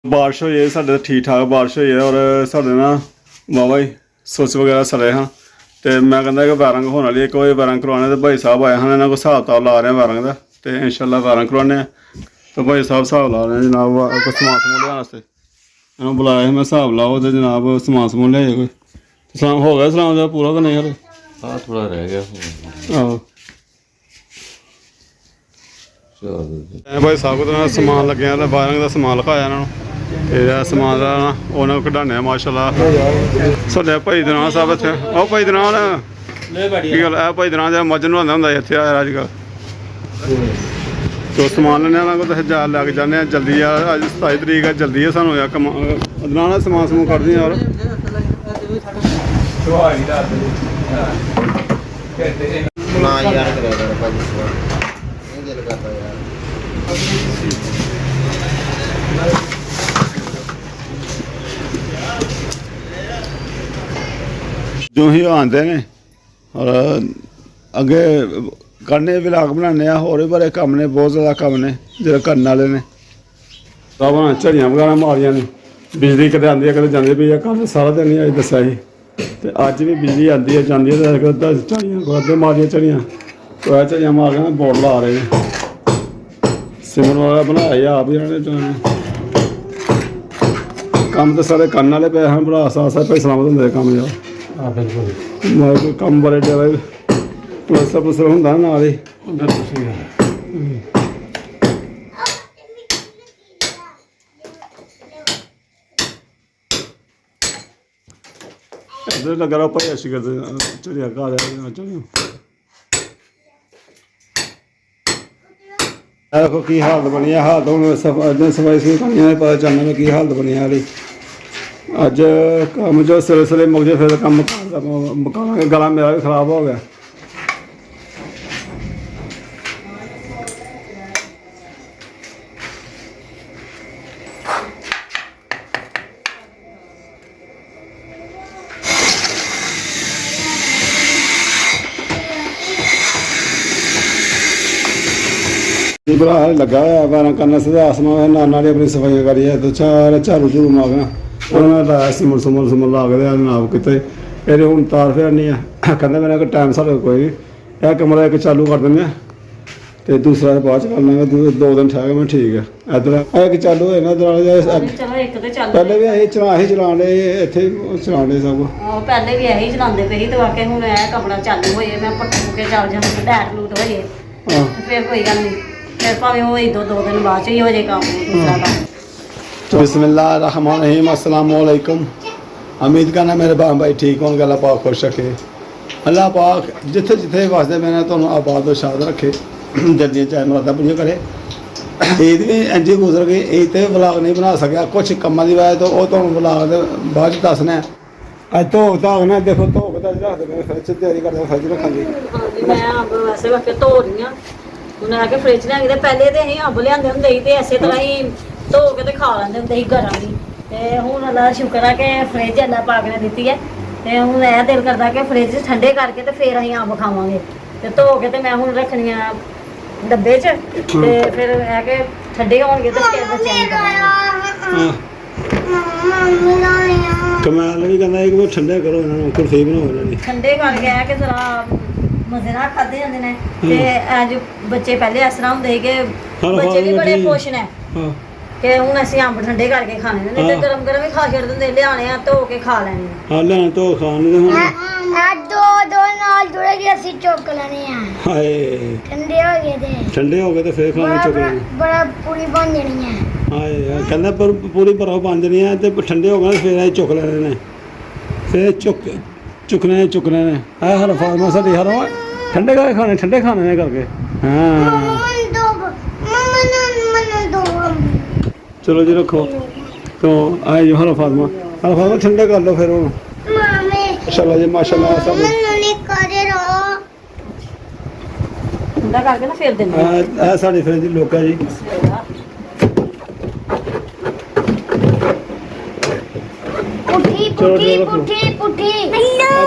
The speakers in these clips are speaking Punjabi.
ਬਾਰਿਸ਼ ਹੋਈ ਹੈ ਸਾਡੇ ਠੀਕ ਠਾਕ ਬਾਰਿਸ਼ ਹੋਈ ਹੈ ਔਰ ਸਾਡੇ ਨਾ ਵਾਹਵਾ ਹੀ ਸੁੱਚ ਵਗੈਰਾ ਸੜੇ ਹਾਂ ਤੇ ਮੈਂ ਕਹਿੰਦਾ ਕਿ ਵਾਇਰਿੰਗ ਹੋਣ ਵਾਲੀ ਇੱਕ ਵਾਰੀ ਵਾਇਰਿੰਗ ਕਰਵਾਉਣੇ ਤੇ ਭਾਈ ਸਾਹਿਬ ਆਏ ਹਨ ਇਹਨਾਂ ਕੋਲ ਹਿਸਾਬ ਕਿਤਾਬ ਲਾ ਰਹੇ ਵਾਇਰਿੰਗ ਦਾ ਤੇ ਇਨਸ਼ਾਅੱਲਾ ਵਾਇਰਿੰਗ ਕਰਵਾਉਣੇ ਤੇ ਭਾਈ ਸਾਹਿਬ ਹਿਸਾਬ ਲਾ ਰਹੇ ਜਨਾਬ ਕੋਈ ਸਮਾਨ ਸਮੂਨ ਲਿਆਉਣ ਵਾਸਤੇ ਇਹਨੂੰ ਬੁਲਾਇਆ ਮੈਂ ਹਿਸਾਬ ਲਾਓ ਤੇ ਜਨਾਬ ਸਮਾਨ ਸਮੂਨ ਲਿਆਏ ਕੋਈ ਸਲਾਮ ਹੋ ਗਿਆ ਸਲਾਮ ਦਾ ਪੂਰਾ ਕਿ ਨਹੀਂ ਹਲੇ हाँ थोड़ा रह गया ਆਹੋ ਭਾਈ ਸਾਹਿਬ ਕੋਲ ਸਮਾਨ ਲੱਗਿਆ ਤੇ ਵਾਇਰਿੰਗ ਦਾ ਸਮਾਨ ਲਿਖਾਇਆ ਇਹਨਾਂ ਨੂੰ ਤੇ ਇਹ ਸਮਾਨ ਦਾ ਨਾ ਉਹਨਾਂ ਨੂੰ ਕਢਾਉਂਦੇ ਮਾਸ਼ਾਅੱਲਾ ਸਾਡੇ ਭਾਈ ਦੇ ਨਾਲ ਸਾਹਿਬ ਇੱਥੇ ਉਹ ਭਾਈ ਦੇ ਨਾਲ ਕੀ ਗੱਲ ਇਹ ਭਾਈ ਦੇ ਨਾਲ ਮੱਝ ਨਹਾਉਂਦਾ ਹੁੰਦਾ ਇੱਥੇ ਆਇਆ ਅੱਜ ਕੱਲ੍ਹ ਤੋ ਸਮਾਨ ਲੈਣੇ ਉਹਨਾਂ ਕੋਲ ਤਾਂ ਜਾ ਲੱਗ ਜਾਂਦੇ ਆ ਜਲਦੀ ਆ ਅੱਜ 27 ਤਰੀਕ ਆ ਜਲਦੀ ਆ ਸਾਨੂੰ ਯਾਰ ਅਦਨਾਨ ਨਾਲ ਸਮਾਨ ਸਮੂਨ ਕੱਢਦੇ ਯਾਰ ना यार करेगा भाई नहीं दिल करता यार जो ही आते ने और अगे करने व्लॉग बनाने होर भी बड़े कम ने बहुत ज़्यादा कम ने जो करने वाले ने रावण झड़ियाँ वगैरह मारिया ने बिजली कदे आती है कदे जाती पई है कल सारा दिन नहीं अज दसा ही तो अज भी बिजली आती है जाती है झड़ियाँ गोदे मारिया झड़ियाँ तो झड़ियाँ मार के बोर्ड ला रहे हैं सिमर वाला बनाया आप ही इन्होंने काम तो सारे करने वाले पे हैं बड़ा आसा भाई सलामत होंगे काम यार कोई कम बड़े डे प्लसर प्लसर होंगे नाल ही इधर लगा रहा भाई ऐसी करते झड़िया घर झड़िया देखो की हालत बनी है हालत हूँ सफाई सफूई करनी पता चलना की हालत बनी है हाली अज कम जो सिरे सिरे मुक जाए फिर कम मकाना गला मेरा भी खराब हो गया भरा लगा वायरिंग करने से आसमान नाना ने अपनी सफाई करी है तो चार झाड़ू झूड़ू मारना उन्होंने लाया सिमर सुमर सुमर ला के जनाब कितने ये हूँ तार फेरनी है कहते मेरे टाइम साढ़े कोई नहीं यह कमरा एक चालू कर देंगे तो दूसरा बाद च कर लेंगे 2 दिन ठहर मैं ठीक है इधर एक चालू है ना पहले भी यही चलाने इतने चलाने सब पहले भी यही चलाते पे तो आके हूँ कमरा चालू हो जाए मैं पट्टू के चल जाऊँ डैट लूट हो जाए फिर कोई गल नहीं फिर भावें हो 2 दिन बाद ही हो जाए काम दूसरा काम तो बिस्मिल्लाहिर्रहमानिर्रहीम अस्सलाम वालेकुम उम्मीद करना मेरे बहन भाई ठीक होंगे अल्लाह पाक खुश रखे अल्लाह पाक जिथे जिथे वास्ते मैंने तुहानू आबाद और शाद रखे जल्दी चाहे मरादा पूरी करे ईद भी इंज ही गुजर गई ईद तो व्लॉग नहीं बना सकिया कुछ कम्मां दी वजह तो वो तुहानू व्लॉग दे बाद च दसना अज धोख धाग ना देखो धोख तो रख दे फ्रिज तैयारी करते फ्रिज रखा मैं अंब वैसे रख के धो रही हाँ उन्हें आके फ्रिज लिया पहले तो अं अंब लिया होंगे ही तो इसे तरह ही धो के तो खा लेंगे होंगे ही घर की तो हूँ अल्लाह शुक्र है कि फ्रिज अल्लाह पाक ने दी है तो हूँ यह दिल करता कि फ्रिज ठंडे करके तो फिर अं अंब खावे तो धो के तो मैं हूँ रखनी डब्बे च फिर है कि ठंडे होंगे तो फिर बच्चे कमाल भी कहना है कि ठंडे करो इन्होंने कुल्फी बनाओ ठंडे करके है कि जरा मजे नाल खाते जाते हैं ते अज बच्चे पहले इस तरह होंगे कि बच्चे भी बड़े खुश ने कि हूँ असं अंब ठंडे करके खाने ने नहीं तो गर्म गर्म ही खा छड़ देंगे लियाने धो के खा लेने हाँ लियाने धो खाने दो नाल जुड़े के असि चुक लेने हाय ठंडे हो गए तो फिर खाने चुक लेने बड़ा पूरी बन जानी है हाय कहंदा पर पूरी बर्फ बन जानी है ते ठंडे हो गए फिर चुक लेने ने फिर चुकने ने है हर फार्मा साडी हर ठंडे खाने ने करके हाँ चलो जी रखो तो आए जो हर फार्मा ठंडे कर लो फिर माशाल्लाह जी माशाल्लाह सब ठंडा करके ना फिर देना है साडी फ्रिज दी लोका जी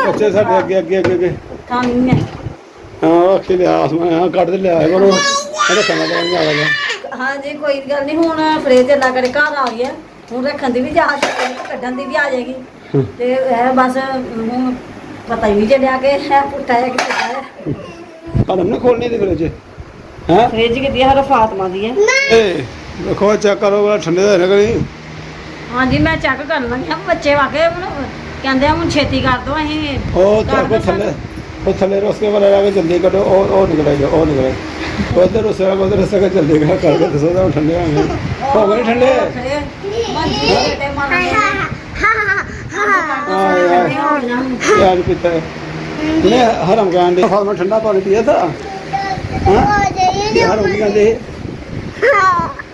बच्चे साढ़े अगे अगे अगे हाँ रखी लिया आसमान हाँ कट लिया रखना पड़ा हाँ जी कोई गल नहीं हूँ फ्रिज अल्लाह करे घर आ गया ਹੁਣ ਰੱਖਣ ਦੀ ਵੀ ਜਾ ਕੱਢਣ ਦੀ ਵੀ ਆ ਜਾਏਗੀ ਤੇ ਇਹ ਬਸ ਹੁਣ ਪਤਾ ਹੀ ਨਹੀਂ ਚੱਲਿਆ ਕਿ ਇਹ ਪੁੱਟਾ ਹੈ ਕਿ ਕਿੱਦਾਂ ਹੈ। ਹਰਮ ਨੇ ਖੋਲਣੀ ਦੀ ਫ੍ਰਿਜ ਹੈ ਫ੍ਰਿਜ ਕਿਦੀ ਹੈ ਫਾਤਮਾ ਦੀ ਹੈ। ਏ ਦੇਖੋ ਚੈੱਕ ਕਰੋ ਬੜਾ ਠੰਡੇ ਹੋਏ ਨੇ ਕਿ ਨਹੀਂ। ਹਾਂਜੀ ਮੈਂ ਚੈੱਕ ਕਰ ਲਾਂਗੀ ਬੱਚੇ ਵਾਕੇ ਕਹਿੰਦੇ ਆ ਹੁਣ ਛੇਤੀ ਕਰ ਦੋ ਅਸੀਂ ਉਹ ਥੱਲੇ ਰੋਸਕੇ ਵਾਲਾ ਲਾ ਕੇ ਜਲਦੀ ਕੱਢੋ ਉਹ ਨਿਕਲੇਗਾ ਉਹ ਨਿਕਲੇ ਉਧਰ ਉਧਰ ਕੇ ਜਲਦੀ ਕਰਕੇ ਦੱਸੋ ਤਾਂ ਠੰਡੇ ਹੋ ਗਏ ਠੰਡੇ यार पीता है ने हरम गांडे फल में ठंडा पानी पिया था हरम की गांडे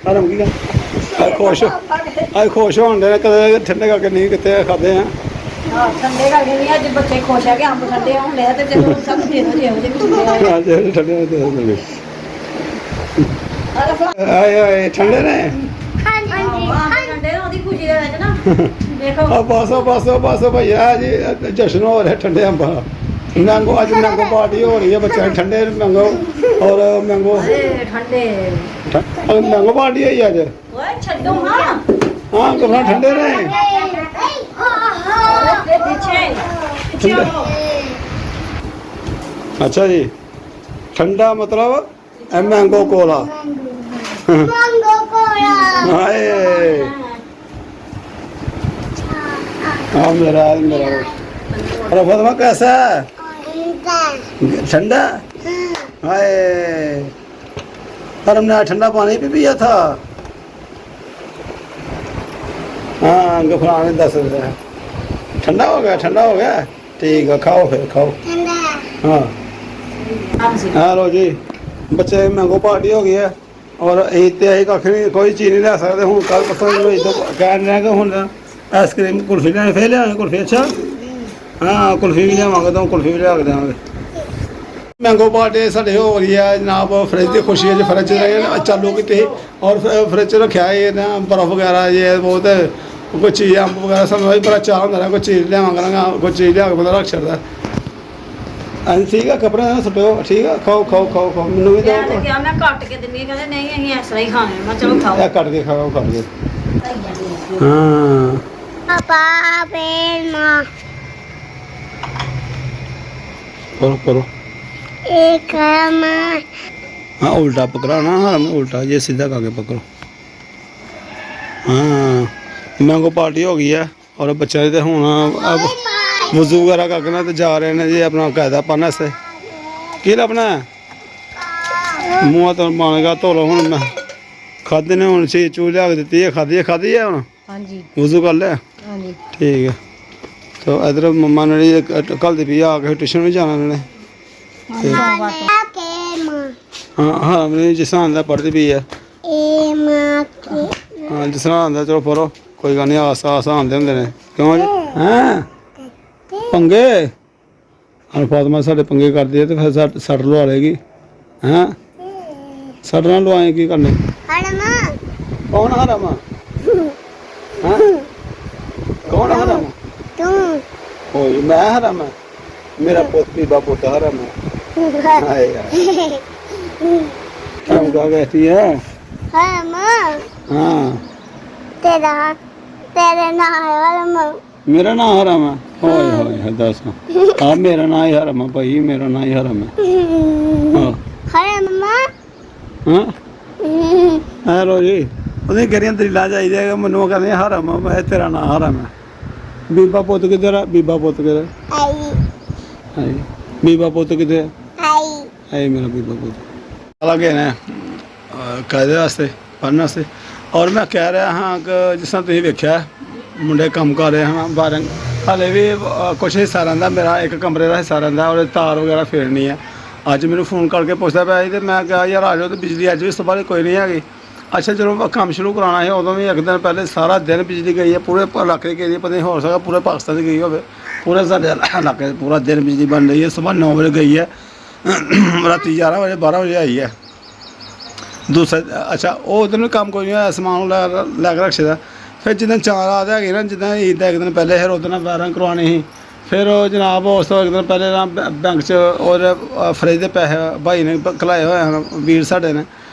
हरम की गांडे खुश होंगे कदे ठंडे करके नहीं किते खाते हैं ठंडे करके नहीं अज बच्चे खुश है कि अंब ठंडे होने ते चलो सब दे दो जे ठंडे आए आए ठंडे ने ठंडे ओदी खुशी दे विच ना देखो बस भैया जी जश्न हो रहा है ठंडे अंबा मैंगो अज मैंगो पार्टी हो रही है बच्चे ठंडे मैंगो और मैंगो ठंडे मैंगो पार्टी है अज ओए छड्डो हां हाँ कपड़ा ठंडे रहे पीछे अच्छा जी ठंडा मतलब मैंगो कोला mango cola हाय हाँ मेरा अरे फतमा कैसा है ठंडा हाय पर हमने ठंडा पानी भी पिया था हाँ गफरान ने 10 रुपये ठंडा हो गया ठीक है खाओ फिर खाओ हाँ हाँ लो जी बच्चे मैंगो पार्टी हो गई है और यही कख नहीं कोई चीज़ नहीं लै सकते हूँ कल परसों कह रहे कि हूँ आइसक्रीम कुल्फी लेने फिर लिया कुल्फी अच्छा हाँ कुल्फी भी लियावगे तो कुल्फी भी लिया के देंगे मैंगो पार्टी साढ़े हो रही है जनाब फ्रिज की खुशी है जो फ्रिज चालू की और फ्रिज रखा है ना बर्फ वगैरह ये बहुत कोई चीज़ अंब वगैरह सब बड़ा चाह होंगे कोई चीज़ लियावगा कोई चीज़ लिया के बंदा रख छड़ता हाँ ठीक है कपड़े सुटो ठीक है खाओ खाओ खाओ खाओ मैनू भी दो मैं कट के दिन्नी कहंदे नहीं अहीं इस तरह ही खाने मैं चलो खाओ कट के खाओ कट के हाँ papa pelma करो एक ama हाँ उल्टा पकड़ा ना हाँ उल्टा ये सीधा करके पकड़ो हाँ मैंगो पार्टी हो गई है और बच्चे तो हूँ अब वजू वगैरह करके ना तो जा रहे हैं जी अपना कायदा पाने से की अपना मुँह तो मानेगा धो लो हूँ मैं खादे ने हूँ चीज चूज लिया दी है खादी है हूँ हाँ जी वजू कर लिया हाँ जी ठीक है तो इधर मम्मा ने कल दी पी आके ट्यूशन भी जाना उन्होंने हाँ हाँ मैंने जिस तरह आंदा पढ़ती पी है हाँ जिस तरह आंदा चलो पढ़ो कोई गल नहीं आस्ता आस्ता आंदे होंदे ने क्यों जी हैं पंगे और फातिमा साढ़े पंगे करती है तो फिर सट लवा लेगी हैं सट ना लवाए की करने कौन हरामा हैं कौन हरामा ओ मैं हरामा मेरा बीबा पोता हरामा हाय यार क्या कहती है हाँ तेरे नाम मेरा नाम हरम है होए होए दस हाँ मेरा नाम ही हरम है भाई मेरा नाम ही हरम है हाँ हेलो जी ਉਹਨੇ ਕਰੀਆਂ ਦਲੀਲਾਂ ਚਾਹੀਦੀਆਂ ਮੈਨੂੰ ਕਹਿੰਦੇ ਹਰਮ ਮੈਂ ਤੇਰਾ ਨਾਮ ਹਰਮ ਹੈ ਬੀਬਾ ਪੁੱਤ ਕਿੱਧਰ ਹੈ ਬੀਬਾ ਪੁੱਤ ਕਿੱਧਰ ਆਈ ਬੀਬਾ ਪੁੱਤ ਕਿੱਧਰ ਆਈ ਮੇਰਾ ਬੀਬਾ ਪੁੱਤ ਲੱਗੇ ਨੇ ਕਾਹਦੇ ਵਾਸਤੇ ਪੜ੍ਹਨ ਵਾਸਤੇ ਔਰ ਮੈਂ ਕਹਿ ਰਿਹਾ ਹਾਂ ਕਿ ਜਿਸ ਤਰ੍ਹਾਂ ਤੁਸੀਂ ਵੇਖਿਆ ਮੁੰਡੇ ਕੰਮ ਕਰ ਰਹੇ ਹਨ ਬਾਹਰ ਹਾਲੇ ਵੀ ਕੁਛ ਹਿੱਸਾ ਰਹਿੰਦਾ ਮੇਰਾ ਇੱਕ ਕਮਰੇ ਦਾ ਹਿੱਸਾ ਰਹਿੰਦਾ ਔਰ ਤਾਰ ਵਗੈਰਾ ਫੇਰਨੀ ਹੈ ਅੱਜ ਮੈਨੂੰ ਫੋਨ ਕਰਕੇ ਪੁੱਛਦਾ ਪਿਆ ਸੀ ਤੇ ਮੈਂ ਕਿਹਾ ਯਾਰ ਆ ਜਾਓ ਤੇ ਬਿਜਲੀ ਅੱਜ ਵੀ ਇਸ ਤੋਂ ਬਾਅਦ ਕੋਈ ਨਹੀਂ ਹੈਗੀ ਅੱਛਾ ਜਦੋਂ ਕੰਮ ਸ਼ੁਰੂ ਕਰਾਉਣਾ ਹੈ ਉਦੋਂ ਵੀ ਇੱਕ ਦਿਨ ਪਹਿਲੇ ਸਾਰਾ ਦਿਨ ਬਿਜਲੀ ਗਈ ਹੈ ਪੂਰੇ ਇਲਾਕੇ ਦੀ ਗਈ ਪਤਾ ਨਹੀਂ ਹੋ ਸਕਦਾ ਪੂਰੇ ਪਾਕਿਸਤਾਨ 'ਚ ਗਈ ਹੋਵੇ ਪੂਰੇ ਸਾਡੇ ਇਲਾਕੇ 'ਚ ਪੂਰਾ ਦਿਨ ਬਿਜਲੀ ਬਣ ਰਹੀ ਹੈ ਸਵੇਰ 9 ਵਜੇ ਗਈ ਹੈ ਰਾਤੀ 11 ਵਜੇ 12 ਵਜੇ ਆਈ ਹੈ ਦੂਸਰਾ ਅੱਛਾ ਉਹ ਉਧਰ ਨੂੰ ਕੰਮ ਕੋਈ ਨਹੀਂ ਹੋਇਆ ਸਮਾਨ ਲੈ ਕੇ ਰੱਖਦਾ ਫਿਰ ਜਿੱਦਾਂ ਚਾਰ ਰਾਤ ਹੈਗੇ ਨਾ ਜਿੱਦਾਂ ਈਦ ਦਾ ਇੱਕ ਦਿਨ ਪਹਿਲੇ ਫਿਰ ਉਹਦੇ ਨਾਲ ਵਾਇਰਿੰਗ ਕਰਵਾਉਣੀ ਸੀ ਫਿਰ ਉਹ ਜਨਾਬ ਉਸ ਤੋਂ ਇੱਕ ਦਿਨ ਪਹਿਲੇ ਨਾ ਬੈਂਕ 'ਚ ਔਰ ਫਰਿੱਜ ਦੇ ਪੈਸੇ ਭਾਈ ਨੇ ਘਲਾਏ ਹੋਏ ਹਨ ਵੀਰ ਸਾਡੇ ਨੇ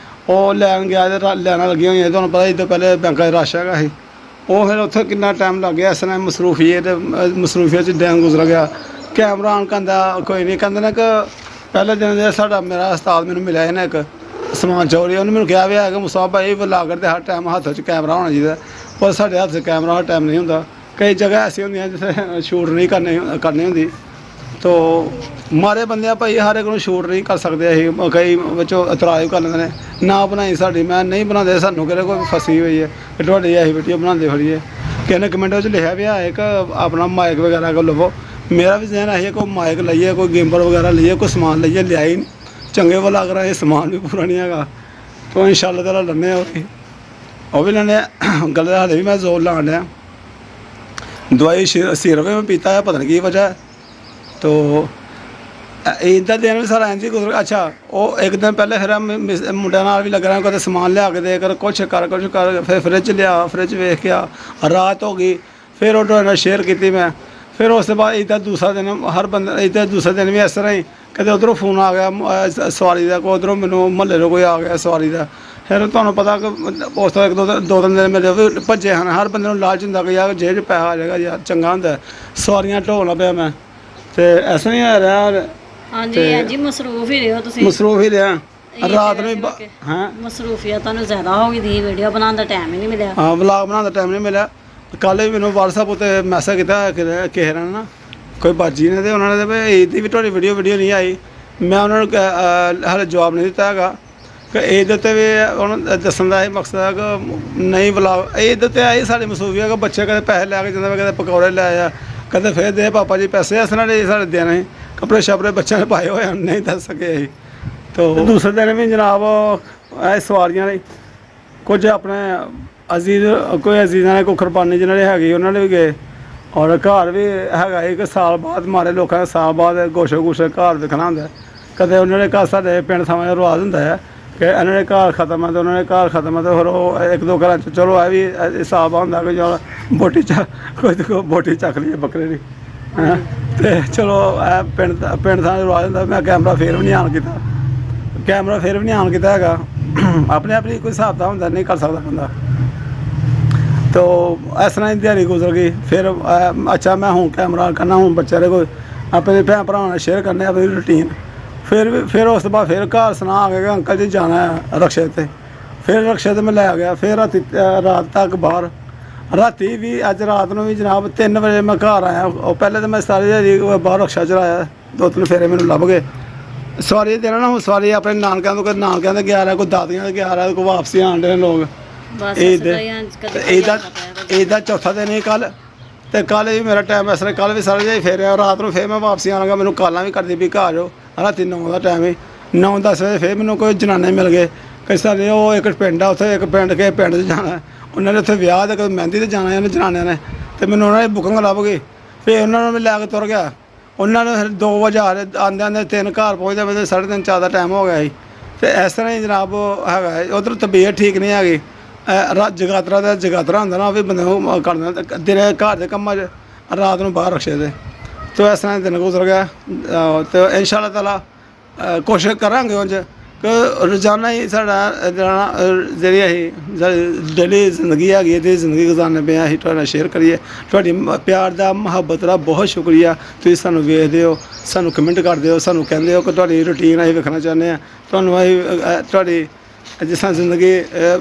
ਉਹ ਲੈਣ ਗਿਆ ਤੇ ਲੈਣਾ ਲੱਗੀਆਂ ਹੋਈਆਂ ਤੁਹਾਨੂੰ ਪਤਾ ਈਦ ਤੋਂ ਪਹਿਲੇ ਬੈਂਕਾਂ 'ਚ ਰਸ਼ ਹੈਗਾ ਸੀ ਉਹ ਫਿਰ ਉੱਥੇ ਕਿੰਨਾ ਟਾਈਮ ਲੱਗ ਗਿਆ ਇਸ ਤਰ੍ਹਾਂ ਮਸਰੂਫੀਅਤ 'ਚ ਦਿਨ ਗੁਜ਼ਰ ਗਿਆ। ਕੈਮਰਾ ਆਨ ਕਹਿੰਦਾ ਕੋਈ ਨਹੀਂ, ਕਹਿੰਦੇ ਨੇ ਕਿ ਪਹਿਲੇ ਦਿਨ ਦੇ ਸਾਡਾ ਮੇਰਾ ਉਸਤਾਦ ਮੈਨੂੰ ਮਿਲਿਆ ਸੀ ਨਾ ਇੱਕ ਸਮਾਨ ਚੋਰੀ, ਉਹਨੇ ਮੈਨੂੰ ਕਿਹਾ ਵੀ ਹੈ ਕਿ ਮੁਸਾ ਭਾਈ ਵਲਾਗਰ ਦੇ ਹਰ ਟਾਈਮ ਹੱਥ 'ਚ ਕੈਮਰਾ ਹੋਣਾ ਚਾਹੀਦਾ, ਪਰ ਸਾਡੇ ਹੱਥ 'ਚ ਕੈਮਰਾ ਹਰ ਟਾਈਮ ਨਹੀਂ ਹੁੰਦਾ। ਕਈ ਜਗ੍ਹਾ ਐਸੀ ਹੁੰਦੀਆਂ ਜਿੱਥੇ ਸ਼ੂਟ ਨਹੀਂ ਕਰਨੀ ਹੁੰਦੀ, ਤੋ ਮਾਰੇ ਬੰਦੇ ਆ ਭਾਈ ਹਰ ਇੱਕ ਨੂੰ ਸ਼ੂਟ ਨਹੀਂ ਕਰ ਸਕਦੇ ਅਸੀਂ, ਕਈ ਵਿੱਚੋਂ ਇਤਰਾਜ਼ ਕਰ ਲੈਂਦੇ ਨੇ ਨਾ ਬਣਾਈ ਸਾਡੀ, ਮੈਂ ਨਹੀਂ ਬਣਾਉਂਦੇ, ਸਾਨੂੰ ਕਿਹੜੇ ਕੋਈ ਫਸੀ ਹੋਈ ਹੈ ਕਿ ਤੁਹਾਡੀ ਇਹੀ ਵੀਡੀਓ ਬਣਾਉਂਦੇ ਫੜੀਏ। ਕਿਸੇ ਨੇ ਕਮੈਂਟ ਵਿੱਚ ਲਿਖਿਆ ਵੀ ਹੈ ਕਿ ਆਪਣਾ ਮਾਈਕ ਵਗੈਰਾ ਕੋ ਲਵੋ, ਮੇਰਾ ਵੀ ਜ਼ਹਿਨ ਹੈ ਕੋਈ ਮਾਈਕ ਲਈਏ, ਕੋਈ ਗੇਮਰ ਵਗੈਰਾ ਲਈਏ, ਕੋਈ ਸਮਾਨ ਲਈਏ, ਲਿਆ ਹੀ ਨਹੀਂ ਚੰਗੇ ਵਾਲਾ ਅਗਰ ਇਹ ਸਮਾਨ ਵੀ ਪੂਰਾ ਨਹੀਂ ਹੈਗਾ, ਤਾਂ ਇੰਸ਼ਾਅੱਲਾ ਤਾਲਾ ਲੈਂਦੇ ਆ ਉਹ ਵੀ ਲੈਂਦੇ ਆ। ਗੱਲ ਹਾਲੇ ਵੀ ਮੈਂ ਜ਼ੋਰ ਲਾਉਣ ਡਿਆ, ਦਵਾਈ ਸਿਰਫ ਮੈਂ ਪੀਤਾ ਹੈ, ਪਤਾ ਨਹੀਂ ਕੀ ਵਜ੍ਹਾ ਹੈ। ਤੋ ਇੱਦਾਂ ਦਿਨ ਵੀ ਸਾਰਾ ਇੰਝ ਹੀ ਗੁਜ਼ਰ। ਅੱਛਾ ਉਹ ਇੱਕ ਦਿਨ ਪਹਿਲੇ ਫਿਰ ਮੁੰਡਿਆਂ ਨਾਲ ਵੀ ਲੱਗ ਰਿਹਾ, ਕਦੇ ਸਮਾਨ ਲਿਆ ਕੇ ਦੇ ਕਰ, ਕੁਛ ਕਰ ਫਿਰ ਫਰਿੱਜ ਲਿਆ, ਫਰਿੱਜ ਵੇਖ ਕੇ ਆ, ਰਾਤ ਹੋ ਗਈ, ਫਿਰ ਉਹ ਤੁਹਾਡੇ ਨਾਲ ਸ਼ੇਅਰ ਕੀਤੀ ਮੈਂ। ਫਿਰ ਉਸ ਤੋਂ ਬਾਅਦ ਇੱਦਾਂ ਦੂਸਰਾ ਦਿਨ ਹਰ ਬੰਦੇ ਇੱਦਾਂ ਦੂਸਰੇ ਦਿਨ ਵੀ ਇਸ ਤਰ੍ਹਾਂ ਹੀ, ਕਦੇ ਉੱਧਰੋਂ ਫੋਨ ਆ ਗਿਆ ਸਵਾਰੀ ਦਾ, ਕੋਈ ਉੱਧਰੋਂ ਮੈਨੂੰ ਮੁਹੱਲੇ ਤੋਂ ਕੋਈ ਆ ਗਿਆ ਸਵਾਰੀ ਦਾ। ਫਿਰ ਤੁਹਾਨੂੰ ਪਤਾ ਕਿ ਉਸ ਤੋਂ ਦੋ ਤਿੰਨ ਦਿਨ ਮੇਰੇ ਵੀ ਭੱਜੇ ਹਨ। ਹਰ ਬੰਦੇ ਨੂੰ ਲਾਲਚ ਹੁੰਦਾ ਕਿ ਯਾਰ ਜੇਬ 'ਚ ਪੈਸਾ ਆ ਜਾਏਗਾ ਯਾਰ, ਚੰਗਾ ਹੁੰਦਾ। ਸਵਾਰੀਆਂ ਢੋਣਾ ਪਿਆ ਮੈਂ, ਤੇ ਐਸਾ ਨਹੀਂ ਆ ਰਿਹਾ। ਹਾਂਜੀ ਮਸਰੂਫ ਹੀ ਰਹੋ ਤੁਸੀਂ, ਮਸਰੂਫ ਹੀ ਰਿਹਾ। ਰਾਤ ਨੂੰ ਹਾਂ ਮਸਰੂਫੀਅਤ ਤੁਹਾਨੂੰ ਜ਼ਿਆਦਾ ਹੋ ਗਈ ਦੀ, ਵੀਡੀਓ ਬਣਾਉਣ ਦਾ ਟਾਈਮ ਹੀ ਨਹੀਂ ਮਿਲਿਆ। ਹਾਂ ਵਲੌਗ ਬਣਾਉਣ ਦਾ ਟਾਈਮ ਨਹੀਂ ਮਿਲਿਆ। ਕੱਲ੍ਹ ਵੀ ਮੈਨੂੰ WhatsApp ਉੱਤੇ ਮੈਸੇਜ ਕੀਤਾ ਕਿਸੇ ਨੇ ਨਾ, ਕੋਈ ਬਾਜੀ ਨੇ, ਤੇ ਉਹਨਾਂ ਨੇ ਵੀ ਈਦ ਦੀ ਵੀ ਤੁਹਾਡੀ ਵੀਡੀਓ ਨਹੀਂ ਆਈ। ਮੈਂ ਉਹਨਾਂ ਨੂੰ ਹਾਲੇ ਜਵਾਬ ਨਹੀਂ ਦਿੱਤਾ ਹੈਗਾ ਕਿ ਈਦ ਦੇ ਉੱਤੇ ਵੀ ਉਹਨਾਂ ਦੱਸਣ ਦਾ ਇਹ ਮਕਸਦ ਹੈ ਕਿ ਨਹੀਂ ਵਲੌਗ ਈਦ ਦੇ ਉੱਤੇ ਆਈ ਸਾਡੀ ਮਸੂਫੀਆ ਕਿ ਬੱਚੇ ਕਦੇ ਪੈਸੇ ਲੈ ਕੇ ਜਾਂਦੇ, ਕਦੇ ਪਕੌੜੇ ਲੈ ਆ, ਕਦੇ ਫਿਰ ਦੇ ਪਾਪਾ ਜੀ ਪੈਸੇ, ਇਸ ਨਾਲ ਸਾਡੇ ਦੇਣੇ ਕੱਪੜੇ ਛਪੜੇ ਬੱਚਿਆਂ ਨੇ ਪਾਏ ਹੋਏ ਨਹੀਂ ਦੱਸ ਸਕੇ ਅਸੀਂ। ਤੋ ਦੂਸਰੇ ਦਿਨ ਵੀ ਜਨਾਬ ਇਹ ਸਵਾਰੀਆਂ ਨੇ ਕੁਝ ਆਪਣੇ ਕੋਈ ਅਜ਼ੀਜ਼ਾਂ ਨੇ ਕੋਈ ਕੁਰਬਾਨੀ ਜਿਹਨਾਂ ਦੇ ਹੈਗੀ ਉਹਨਾਂ ਨੇ ਵੀ ਗਏ, ਔਰ ਘਰ ਵੀ ਹੈਗਾ ਇੱਕ ਸਾਲ ਬਾਅਦ ਮਾਰੇ ਲੋਕਾਂ ਨੇ, ਸਾਲ ਬਾਅਦ ਗੋਸ਼ੇ ਘਰ ਦੇਖਣਾ ਹੁੰਦਾ। ਕਦੇ ਉਹਨਾਂ ਦੇ ਘਰ ਸਾਡੇ ਪਿੰਡ ਥਾਵਾਂ ਦਾ ਰਿਵਾਜ਼ ਹੁੰਦਾ ਹੈ ਕਿ ਇਹਨਾਂ ਦੇ ਘਰ ਖਤਮ ਹੈ ਤੇ ਉਹਨਾਂ ਦੇ ਘਰ ਖਤਮ ਹੈ, ਤੇ ਫਿਰ ਉਹ ਇੱਕ ਦੋ ਘਰਾਂ 'ਚ ਚਲੋ ਇਹ ਵੀ ਹਿਸਾਬ ਹੁੰਦਾ ਕਿ ਚਲੋ ਬੋਟੀ ਚੱਕ ਲਈਏ ਬੱਕਰੇ ਦੀ, ਤੇ ਚਲੋ ਇਹ ਪਿੰਡ ਥਾਂ ਦਾ ਰਿਵਾਜ਼ ਹੁੰਦਾ। ਮੈਂ ਕੈਮਰਾ ਫਿਰ ਵੀ ਨਹੀਂ ਆਨ ਕੀਤਾ ਹੈਗਾ। ਆਪਣੇ ਆਪਣੀ ਕੋਈ ਹਿਸਾਬ ਦਾ ਹੁੰਦਾ, ਨਹੀਂ ਕਰ ਸਕਦਾ ਬੰਦਾ। ਤੋ ਇਸ ਤਰ੍ਹਾਂ ਹੀ ਦਿਹਾੜੀ ਗੁਜ਼ਰ ਗਈ। ਫਿਰ ਅੱਛਾ ਮੈਂ ਹੁਣ ਕੈਮਰਾ ਕਰਨਾ, ਹੁਣ ਬੱਚਿਆਂ ਦੇ ਕੋਈ ਆਪਣੇ ਭੈਣ ਭਰਾਵਾਂ ਨਾਲ ਸ਼ੇਅਰ ਕਰਨੇ ਆਪਣੀ ਰੂਟੀਨ। ਫਿਰ ਉਸ ਤੋਂ ਬਾਅਦ ਫਿਰ ਘਰ ਸੁਣਾ ਆ ਗਿਆ ਅੰਕਲ ਜੀ ਜਾਣਾ ਹੈ ਰਕਸ਼ੇ 'ਤੇ। ਫਿਰ ਰਕਸ਼ੇ 'ਤੇ ਮੈਂ ਲੈ ਗਿਆ, ਫਿਰ ਰਾਤ ਤੱਕ ਬਾਹਰ। ਰਾਤੀ ਵੀ ਅੱਜ ਰਾਤ ਨੂੰ ਵੀ ਜਨਾਬ 3 ਵਜੇ ਮੈਂ ਘਰ ਆਇਆ। ਉਹ ਪਹਿਲੇ ਤਾਂ ਮੈਂ ਸਾਰੀ ਦਿਹਾੜੀ ਬਾਹਰ ਰਕਸ਼ਾ ਚਲਾਇਆ, 2-3 ਫੇਰੇ ਮੈਨੂੰ ਲੱਭ ਗਏ। ਸਵਾਰੀ ਦੇਣਾ ਨਾ, ਹੁਣ ਸਵਾਰੀ ਆਪਣੇ ਨਾਨਕਿਆਂ ਤੋਂ, ਕੋਈ ਨਾਨਕਿਆਂ 'ਤੇ ਗਿਆ ਰਿਹਾ, ਕੋਈ ਦਾਦੀਆਂ 'ਤੇ ਗਿਆ ਰਿਹਾ, ਕੋਈ ਵਾਪਸੀ ਆਉਣ ਦੇ ਲੋਕ। ਇਹਦਾ ਚੌਥਾ ਦਿਨ ਹੀ ਕੱਲ੍ਹ, ਅਤੇ ਕੱਲ੍ਹ ਵੀ ਮੇਰਾ ਟਾਈਮ ਇਸ ਤਰ੍ਹਾਂ, ਕੱਲ੍ਹ ਵੀ ਸਾਰੇ ਦਿਨ ਫੇਰਿਆ। ਰਾਤ ਨੂੰ ਫਿਰ ਮੈਂ ਵਾਪਸੀ ਆਉਣਾ, ਮੈਨੂੰ ਕਾਲਾਂ ਵੀ ਕਰਦੀ ਵੀ ਘਰ ਜਾਓ। ਰਾਤੀ 9 ਦਾ ਟਾਈਮ ਹੀ, 9-10 ਵਜੇ ਫਿਰ ਮੈਨੂੰ ਕੋਈ ਜਨਾਨੇ ਮਿਲ ਗਏ। ਕਈ ਸਾਰੇ ਉਹ ਇੱਕ ਪਿੰਡ ਆ, ਉੱਥੇ ਇੱਕ ਪਿੰਡ 'ਚ ਜਾਣਾ, ਉਹਨਾਂ ਨੇ ਉੱਥੇ ਵਿਆਹ ਤੇ ਮਹਿੰਦੀ 'ਤੇ ਜਾਣਾ ਉਹਨੇ ਜਨਾਨਿਆਂ ਨੇ, ਅਤੇ ਮੈਨੂੰ ਉਹਨਾਂ ਦੀ ਬੁਕਿੰਗ ਲੱਭ ਗਈ। ਫਿਰ ਉਹਨਾਂ ਨੂੰ ਮੈਂ ਲੈ ਕੇ ਤੁਰ ਗਿਆ। ਉਹਨਾਂ ਨੇ ਫਿਰ 2 ਵਜੇ ਆਉਂਦੇ 3 ਘਰ ਪਹੁੰਚਦੇ 3:30-4 ਦਾ ਟਾਈਮ ਹੋ ਗਿਆ ਸੀ। ਅਤੇ ਇਸ ਤਰ੍ਹਾਂ ਹੀ ਜਨਾਬ ਹੈਗਾ। ਉੱਧਰ ਤਬੀਅਤ ਠੀਕ ਨਹੀਂ ਹੈਗੀ। ਜਗਾਤਰਾ ਦਾ ਜਗਾਤਰਾ ਹੁੰਦਾ ਨਾ, ਉਹ ਵੀ ਬੰਦੇ ਨੂੰ ਕਰ ਦਿੰਦਾ ਦਿਨੇ ਘਰ ਦੇ ਕੰਮਾਂ 'ਚ, ਰਾਤ ਨੂੰ ਬਾਹਰ ਰਕਸ਼ੇ 'ਤੇ। ਤੋ ਇਸ ਤਰ੍ਹਾਂ ਦਿਨ ਗੁਜ਼ਰ ਗਿਆ। ਅਤੇ ਇੰਸ਼ਾਅੱਲਾ ਤਾਲਾ ਕੋਸ਼ਿਸ਼ ਕਰਾਂਗੇ ਉਂਝ ਕਿ ਰੋਜ਼ਾਨਾ ਹੀ ਸਾਡਾ ਜਿਹੜੀ ਅਸੀਂ ਡੇਲੀ ਜ਼ਿੰਦਗੀ ਹੈਗੀ, ਇਹਦੀ ਜ਼ਿੰਦਗੀ ਗੁਜ਼ਾਰਨੇ ਪਏ ਅਸੀਂ ਤੁਹਾਡੇ ਨਾਲ ਸ਼ੇਅਰ ਕਰੀਏ। ਤੁਹਾਡੀ ਪਿਆਰ ਦਾ ਮੁਹੱਬਤ ਦਾ ਬਹੁਤ ਸ਼ੁਕਰੀਆ। ਤੁਸੀਂ ਸਾਨੂੰ ਵੇਖਦੇ ਹੋ, ਸਾਨੂੰ ਕਮੈਂਟ ਕਰਦੇ ਹੋ, ਸਾਨੂੰ ਕਹਿੰਦੇ ਹੋ ਕਿ ਤੁਹਾਡੀ ਰੂਟੀਨ ਅਸੀਂ ਵੇਖਣਾ ਚਾਹੁੰਦੇ ਹਾਂ। ਤੁਹਾਨੂੰ ਅਸੀਂ ਤੁਹਾਡੀ ਜਿਸ ਤਰ੍ਹਾਂ ਜ਼ਿੰਦਗੀ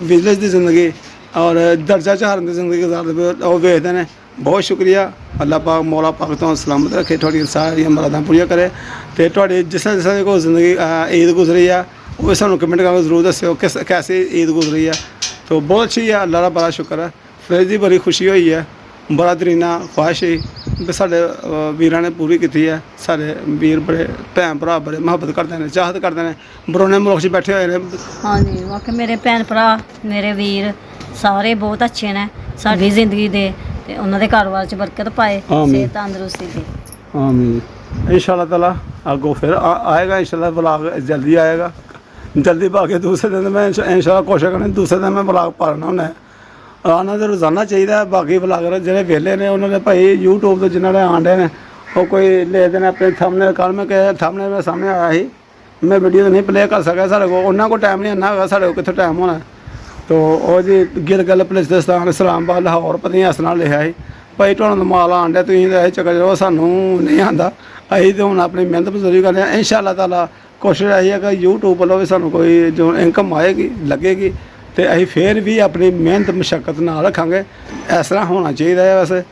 ਵਿਲੇਜ ਦੀ ਜ਼ਿੰਦਗੀ ਔਰ ਦਰਜਾ ਚਾਰਨ ਦੀ ਜ਼ਿੰਦਗੀ ਗੁਜ਼ਾਰਦੇ ਪਏ ਉਹ ਵੇਖਦੇ ਨੇ। ਬਹੁਤ ਸ਼ੁਕਰੀਆ। ਅੱਲਾਹ ਪਾਕ ਮੌਲਾ ਪਾਕ ਤੋਂ ਸਲਾਮਤ ਰੱਖੇ, ਤੁਹਾਡੀਆਂ ਸਾਰੀਆਂ ਮੁਰਾਦਾਂ ਪੂਰੀਆਂ ਕਰੇ। ਅਤੇ ਤੁਹਾਡੀ ਜਿਸ ਤਰ੍ਹਾਂ ਦੀ ਕੋਈ ਜ਼ਿੰਦਗੀ ਈਦ ਗੁਜ਼ਰੀ ਆ, ਉਹ ਵੀ ਸਾਨੂੰ ਕਮੈਂਟ ਕਰਕੇ ਜ਼ਰੂਰ ਦੱਸਿਓ ਕਿ ਕੈਸੀ ਈਦ ਗੁਜ਼ਰੀ ਹੈ। ਤਾਂ ਬਹੁਤ ਅੱਛੀ ਹੈ, ਅੱਲਾਹ ਦਾ ਬੜਾ ਸ਼ੁਕਰ ਹੈ। ਫਿਰ ਦੀ ਬੜੀ ਖੁਸ਼ੀ ਹੋਈ ਹੈ, ਬੜਾ ਦਰੀਨਾ ਖੁਆਇਸ਼ ਸੀ ਵੀ ਸਾਡੇ ਵੀਰਾਂ ਨੇ ਪੂਰੀ ਕੀਤੀ ਹੈ। ਸਾਡੇ ਵੀਰ ਬੜੇ ਭੈਣ ਭਰਾ ਬੜੇ ਮੁਹੱਬਤ ਕਰਦੇ ਨੇ, ਚਾਹਤ ਕਰਦੇ ਨੇ, ਬਰੋਨੇ ਮੁਲਕ 'ਚ ਬੈਠੇ ਹੋਏ ਨੇ। ਹਾਂਜੀ ਵਾਕਈ ਮੇਰੇ ਭੈਣ ਭਰਾ, ਮੇਰੇ ਵੀਰ ਸਾਰੇ ਬਹੁਤ ਅੱਛੇ ਨੇ ਸਾਡੀ ਜ਼ਿੰਦਗੀ ਦੇ, ਤੇ ਉਹਨਾਂ ਦੇ ਕਾਰੋਬਾਰ 'ਚ ਬਰਕਤ ਪਾਏ, ਸਿਹਤ ਤੰਦਰੁਸਤੀ ਦੇ। ਆਮੀਨ। ਇੰਸ਼ਾਅੱਲਾ ਤਾਲਾ ਅੱਗੋਂ ਫਿਰ ਆਏਗਾ, ਇੰਸ਼ਾਅੱਲਾ ਵਲੌਗ ਜਲਦੀ ਆਏਗਾ। ਜਲਦੀ ਪਾ ਕੇ ਦੂਸਰੇ ਦਿਨ ਮੈਂ ਇੰਸ਼ਾਅੱਲਾ ਕੋਸ਼ਿਸ਼ ਕਰਨੀ ਦੂਸਰੇ ਦਿਨ ਮੈਂ ਵਲੌਗ ਪਾਉਣਾ ਹੁੰਦਾ। ਆਉਣਾ ਤਾਂ ਰੋਜ਼ਾਨਾ ਚਾਹੀਦਾ। ਬਾਕੀ ਵਲੌਗਰ ਜਿਹੜੇ ਵਿਹਲੇ ਨੇ ਉਹਨਾਂ ਨੇ ਭਾਈ YouTube ਤੋਂ ਜਿਨ੍ਹਾਂ ਦੇ ਆਂਡੇ ਨੇ ਉਹ ਕੋਈ ਲੈ ਦੇਣਾ ਆਪਣੇ ਥੰਬਨੇਲ। ਕੱਲ੍ਹ ਮੈਂ ਕਿਹਾ ਥੰਬਨੇਲ ਮੇਰੇ ਸਾਹਮਣੇ ਆਇਆ ਸੀ, ਮੈਂ ਵੀਡੀਓ ਨਹੀਂ ਪਲੇ ਕਰ ਸਕਿਆ। ਸਾਡੇ ਕੋਲ ਉਹਨਾਂ ਕੋਲ ਟਾਈਮ ਨਹੀਂ ਇੰਨਾ ਹੈਗਾ, ਸਾਡੇ ਕੋਲ ਕਿੱਥੇ ਟਾਈਮ ਹੋਣਾ। ਤੋ ਉਹ ਜੀ ਗਿਲਗਿਤ ਬਲਤਿਸਤਾਨ ਇਸਲਾਮਾਬਾਦ ਲਾਹੌਰ ਪਤਾ ਨਹੀਂ ਇਸ ਨਾਲ ਲਿਖਿਆ ਸੀ ਭਾਈ ਤੁਹਾਨੂੰ ਤਾਂ ਮਾਲ ਆਉਣ ਡਿਆ ਤੁਸੀਂ ਤਾਂ ਇਹ ਚੱਕਰ ਜੋ ਸਾਨੂੰ ਨਹੀਂ ਆਉਂਦਾ ਅਸੀਂ ਤਾਂ ਹੁਣ ਆਪਣੀ ਮਿਹਨਤ ਮਜ਼ਦੂਰੀ ਕਰਦੇ ਹਾਂ ਇੰਸ਼ਾਅੱਲਾ ਤਾਲਾ ਕੋਸ਼ਿਸ਼ ਇਹੀ ਹੈ ਕਿ YouTube ਵੱਲੋਂ ਵੀ ਸਾਨੂੰ ਕੋਈ ਜੋ ਇਨਕਮ ਆਏਗੀ ਲੱਗੇਗੀ ਤੇ ਅਸੀਂ ਫੇਰ ਵੀ ਆਪਣੀ ਮਿਹਨਤ ਮੁਸ਼ੱਕਤ ਨਾਲ ਰੱਖਾਂਗੇ ਇਸ ਤਰ੍ਹਾਂ ਹੋਣਾ ਚਾਹੀਦਾ ਹੈ ਵੈਸੇ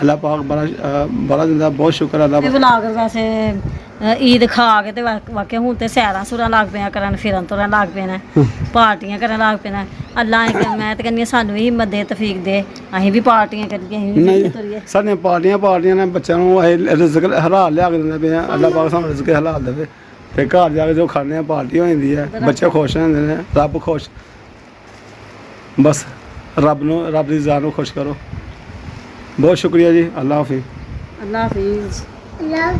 ਅੱਲਾਹ ਪਾਕ ਬੜਾ ਦਿੰਦਾ ਬਹੁਤ ਸ਼ੁਕਰ ਅੱਲਾਹ ਇਹ ਵਲਾਗਰ ਵੈਸੇ ਈਦ ਖਾ ਕੇ ਤੇ ਵਾਕਿਆ ਹੁਣ ਤੇ ਸੈਰਾਂ ਸੁਰਾਂ ਲੱਗ ਪਿਆ ਕਰਨ ਫਿਰਨ ਤੁਰਨ ਲੱਗ ਪਏ ਨੇ ਪਾਰਟੀਆਂ ਕਰਨ ਲੱਗ ਪਏ ਨੇ ਅੱਲਾਹ ਮੈਂ ਤਾਂ ਕਹਿੰਦੀ ਹਾਂ ਸਾਨੂੰ ਵੀ ਹਿੰਮਤ ਦੇ ਤੌਫੀਕ ਦੇ ਅਸੀਂ ਵੀ ਪਾਰਟੀਆਂ ਕਰੀਏ ਅਸੀਂ ਵੀ ਨਹੀਂ ਤੁਰੀਏ ਸਾਡੀਆਂ ਪਾਰਟੀਆਂ ਨੇ ਬੱਚਿਆਂ ਨੂੰ ਇਹ ਰਿਜ਼ਕ ਹਲਾਲ ਲਿਆ ਕੇ ਦਿੰਦੇ ਪਏ ਆ ਅੱਲਾਹ ਪਾਕ ਸਾਨੂੰ ਰਿਜ਼ਕ ਹਲਾਲ ਦੇਵੇ ਤੇ ਘਰ ਜਾ ਕੇ ਜੋ ਖਾਂਦੇ ਆ ਪਾਰਟੀ ਹੋ ਜਾਂਦੀ ਹੈ ਬੱਚੇ ਖੁਸ਼ ਹੁੰਦੇ ਨੇ ਰੱਬ ਖੁਸ਼ ਬਸ ਰੱਬ ਦੀ ਜ਼ਾਤ ਨੂੰ ਖੁਸ਼ ਕਰੋ ਬਹੁਤ ਸ਼ੁਕਰੀਆ ਜੀ ਅੱਲਾਹ ਹਾਫਿਜ਼ ਅੱਲਾਹ ਹਾਫਿਜ਼ ਲਵ